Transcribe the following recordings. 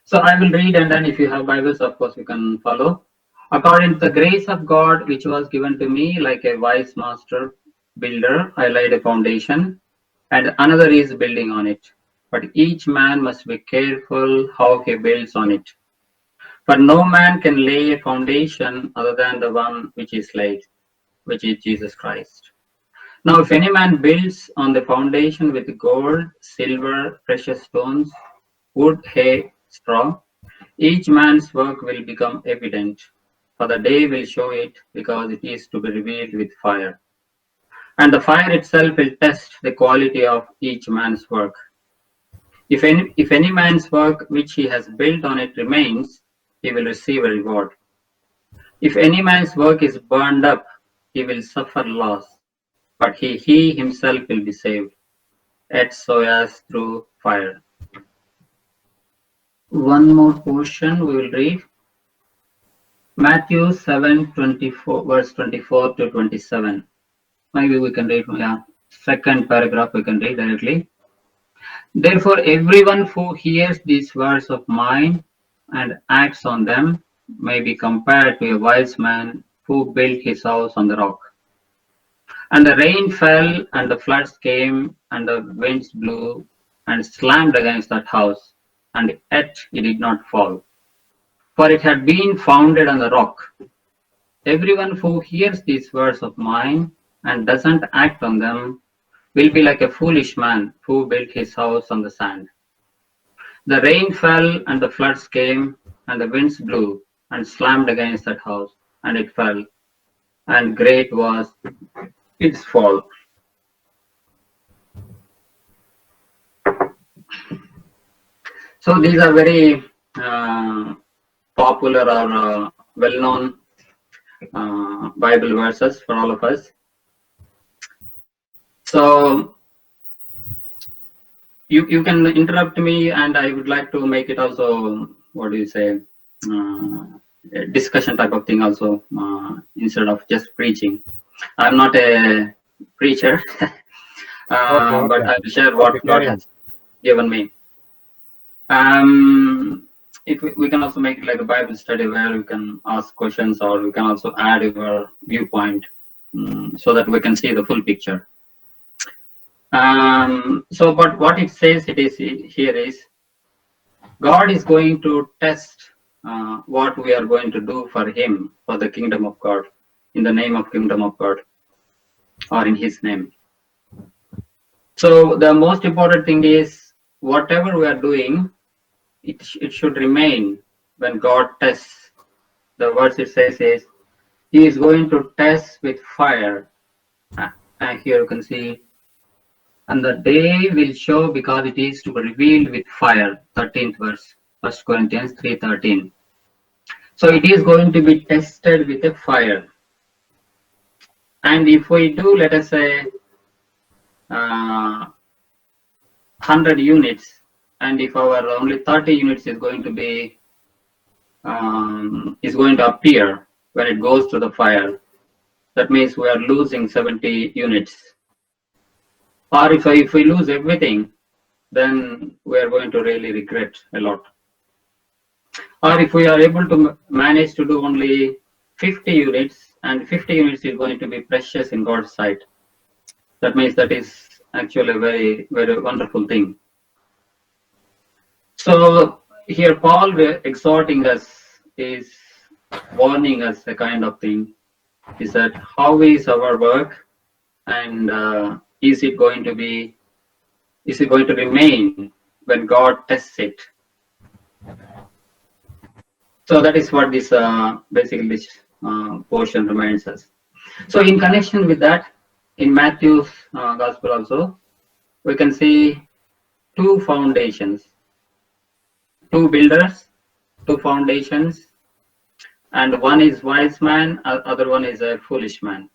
So I will read, and then if you have Bibles, of course, you can follow. According to the grace of God, which was given to me like a wise master builder, I laid a foundation, and another is building on it. But each man must be careful how he builds on it. For no man can lay a foundation other than the one which is laid, which is Jesus Christ. Now, if any man builds on the foundation with gold, silver, precious stones, wood, hay, straw, each man's work will become evident, for the day will show it, because it is to be revealed with fire. And the fire itself will test the quality of each man's work. If any man's work which he has built on it remains, he will receive a reward. If any man's work is burned up, he will suffer loss, but he himself will be saved, yet so as through fire. One more portion we will read. Matthew 7:24, verse 24 to 27. Maybe we can read, second paragraph we can read directly. Therefore, everyone who hears these words of mine and acts on them may be compared to a wise man who built his house on the rock. And the rain fell, and the floods came, and the winds blew and slammed against that house, and yet it did not fall, for it had been founded on the rock. Everyone who hears these words of mine and doesn't act on them will be like a foolish man who built his house on the sand. The rain fell, and the floods came, and the winds blew and slammed against that house, and it fell, and great was its fall. So these are very popular or well-known Bible verses for all of us. So you can interrupt me, and I would like to make it also, what do you say, a discussion type of thing also, instead of just preaching. I'm not a preacher, but I will share what God has given me. We can also make it like a Bible study where we can ask questions, or we can also add your viewpoint, so that we can see the full picture. But what it says here is, God is going to test what we are going to do for Him, for the kingdom of God, in the name of kingdom of God, or in His name. So the most important thing is, whatever we are doing, it should remain when God tests. The words it says is, He is going to test with fire. And here you can see, and the day will show, because it is to be revealed with fire. 13th verse, 1 Corinthians 3:13. So it is going to be tested with a fire. And if we do, let us say, 100 units, and if our only 30 units is going to be appear when it goes to the fire, that means we are losing 70 units. Or if we lose everything, then we are going to really regret a lot. Or if we are able to manage to do only 50 units, and 50 units is going to be precious in God's sight, that means that is actually a very, very wonderful thing. So here Paul exhorting us, is warning us a kind of thing, is that how is our work, and is it going to remain when God tests it? So that is what this basically this portion reminds us. So in connection with that, in Matthew's gospel also, we can see two foundations, two builders, two foundations, and one is wise man, other one is a foolish man,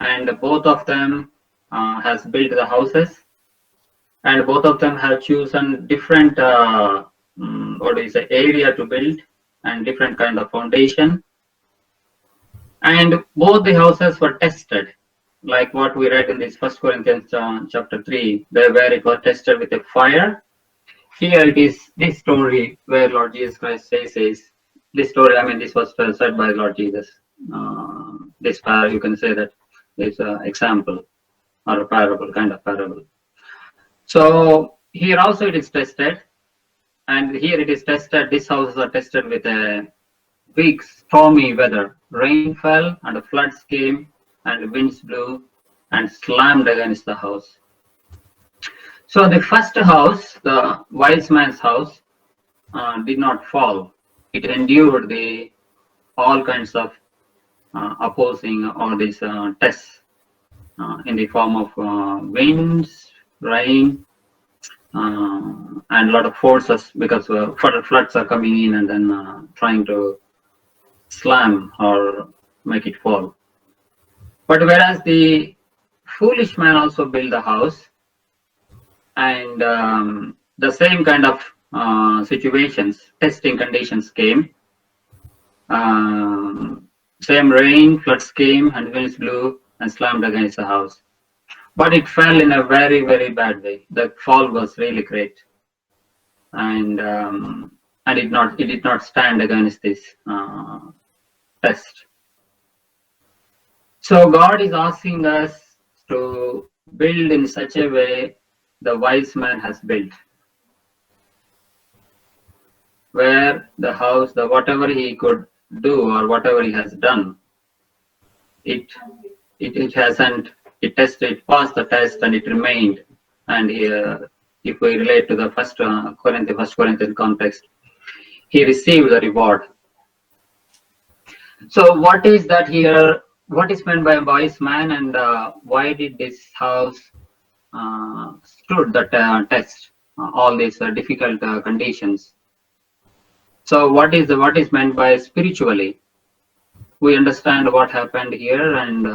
and both of them has built the houses, and both of them have chosen different area to build, and different kind of foundation, and both the houses were tested, like what we read in this 1 Corinthians chapter 3, where it was tested with a fire, here it is this story where Lord Jesus Christ says this story. I mean, this was said by Lord Jesus. This you can say that is an example or a parable, kind of parable. So here also it is tested, and here it is tested. These houses are tested with a big stormy weather. Rain fell and a floods came and winds blew and slammed against the house. So the first house, the wise man's house, did not fall. It endured the all kinds of opposing all these tests in the form of winds, rain, and a lot of forces, because floods are coming in and then trying to slam or make it fall. But whereas the foolish man also built the house, and the same kind of situations, testing conditions came. Same rain, floods came, and winds blew and slammed against the house. But it fell in a very, very bad way. The fall was really great, and it did not stand against this test. So God is asking us to build in such a way the wise man has built, where the house, the whatever he could do or whatever he has done, it hasn't, it tested, passed the test, and it remained. And if we relate to the first Corinthian context, he received the reward. So what is that here? What is meant by a wise man, and why did this house stood the test, all these difficult conditions? So what is meant by spiritually? We understand what happened here, and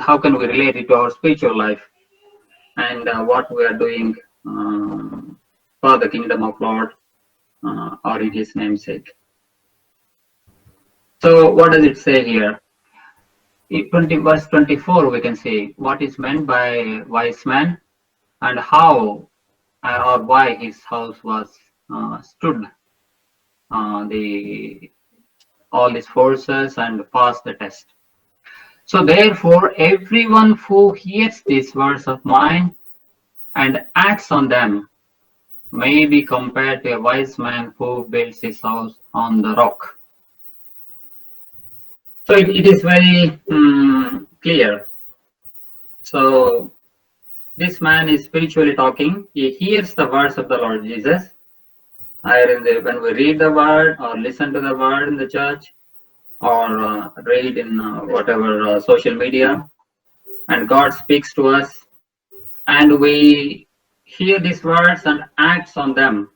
how can we relate it to our spiritual life, and what we are doing for the kingdom of Lord or in His namesake. So what does it say here? In verse 24, we can see what is meant by wise man and how or why his house was stood all these forces and passed the test. So therefore, everyone who hears these words of mine and acts on them may be compared to a wise man who builds his house on the rock. So it is very clear. So this man is spiritually talking. He hears the words of the Lord Jesus. When we read the word or listen to the word in the church or read in whatever social media, and God speaks to us, and we hear these words and acts on them,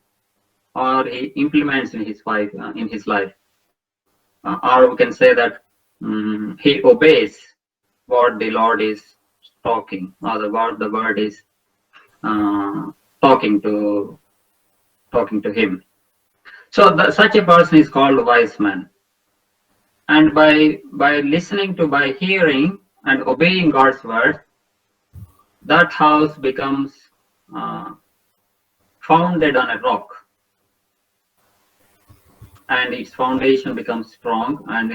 or he implements in his life, or we can say that he obeys what the Lord is talking, or the word is talking to him. So such a person is called a wise man. And by hearing and obeying God's word, that house becomes founded on a rock, and its foundation becomes strong, and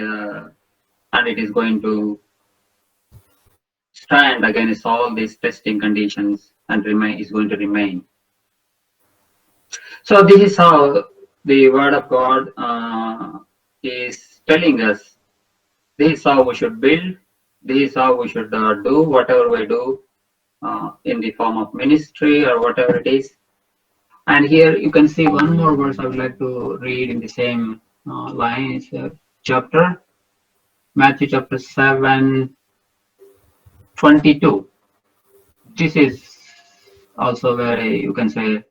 it is going to stand against all these testing conditions and is going to remain. So this is how the word of God is telling us. This is how we should build. This is how we should do whatever we do in the form of ministry or whatever it is. And here you can see one more verse I would like to read in the same line. It's chapter, Matthew chapter 7:22. This is also very, you can say,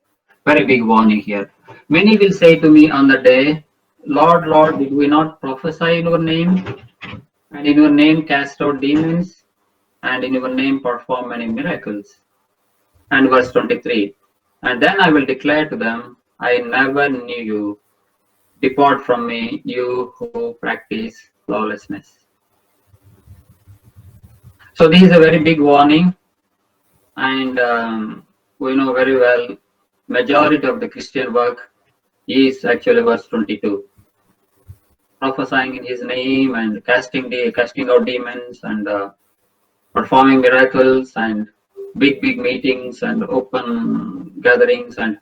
very big warning here. Many will say to me on the day, Lord, Lord, did we not prophesy in your name, and in your name cast out demons, and in your name perform many miracles? And verse 23, and then I will declare to them, I never knew you. Depart from me, you who practice lawlessness. So this is a very big warning, and we know very well majority of the Christian work is actually verse 22. Prophesying in his name and casting out demons and performing miracles and big meetings and open gatherings, and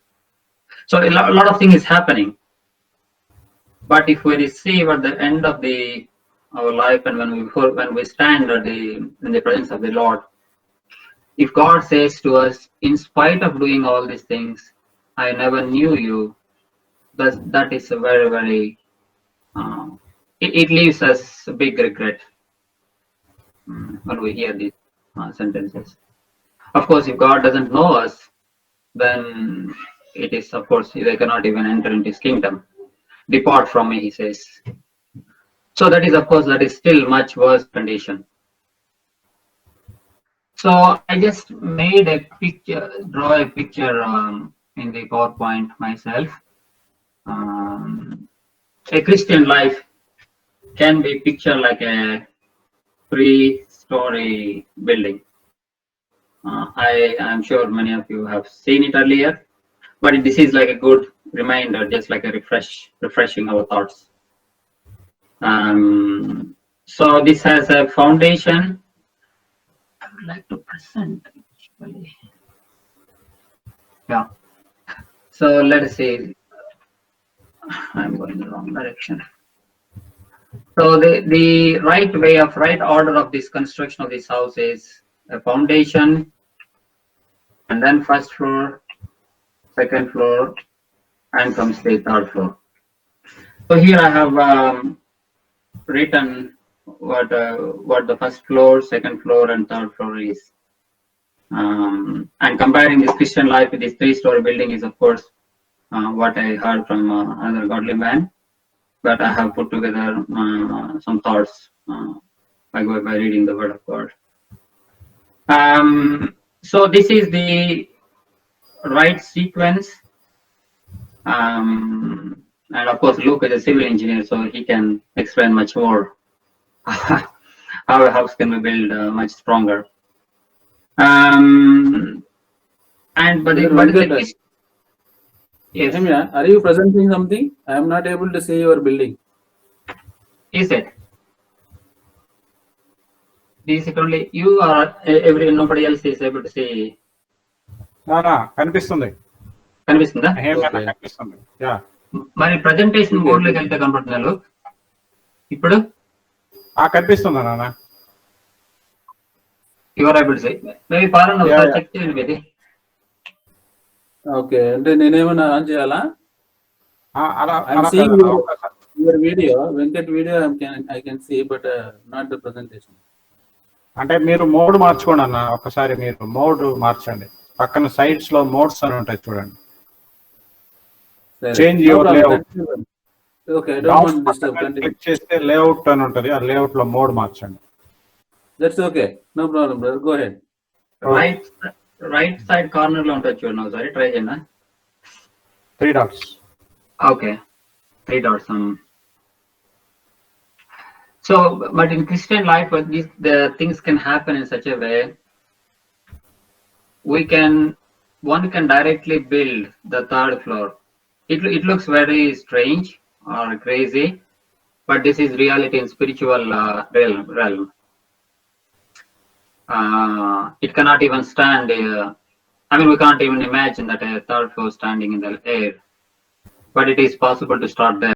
so a lot of things is happening. But if we receive at the end of our life, and when we stand in the presence of the Lord, if God says to us, in spite of doing all these things, I never knew you, that is a very, very, it leaves us a big regret when we hear these sentences. Of course, if God doesn't know us, then it is, of course, they cannot even enter into his kingdom. Depart from me, he says. So that is, of course, that is still much worse condition. So I just made a picture, draw a picture in the PowerPoint myself. A Christian life can be pictured like a 3-story building. I am sure many of you have seen it earlier, but this is like a good reminder, just like a refreshing our thoughts. So this has a foundation. I would like to present actually. Yeah. So let us see. I'm going in the wrong direction. So the right order of this construction of this house is a foundation, and then first floor, second floor, and comes the third floor. So here I have written what the first floor, second floor, and third floor is. And comparing this Christian life with this 3-story building is, of course, what I heard from another godly man. But I have put together some thoughts by reading the Word of God. So this is the right sequence. And of course, Luke is a civil engineer, so he can explain much more how a house can be built much stronger. Yes. Are you presenting something? I am not able to see your building. Is it? Is it only you or nobody else is able to see? కనిపిస్తుంది. కనిపిస్తుందా? కనిపిస్తుంది. Yeah. మరి presentation board లోకి వెళ్తే కనపడుతున్నారు ఇప్పుడు? కనిపిస్తుందా నాన్న? You are able to see. Maybe Paran ఒకసారి చెక్ చేయండి ఇది. ఓకే, అంటే నేనేమన్నా ఆన్ చేయాలా? I'm seeing your video, Venkat video I can see, but not the presentation. అంటే మీరు మోడ్ మార్చుకోండి అన్న, ఒకసారి మీరు మోడ్ మార్చండి. పక్కన సైడ్స్ లో మోడ్స్ అని ఉంటాయి చూడండి. Change your layout. Okay, I don't want to disturb. Click చేస్తే లేఅవుట్ అని ఉంటది, ఆ లేఅవుట్ లో మోడ్ మార్చండి. That's okay, no problem brother, go ahead. Right side corner లో ఉంటుంది చూడండి, ఒకసారి ట్రై చేయండి. 3 dots. Okay, 3 dots. So, but in Christian life, the things can happen in such a way. One can directly build the 3rd floor. It looks very strange or crazy, but this is reality in spiritual realm. It cannot even stand. We can't even imagine that a 3rd floor standing in the air, but it is possible to start there.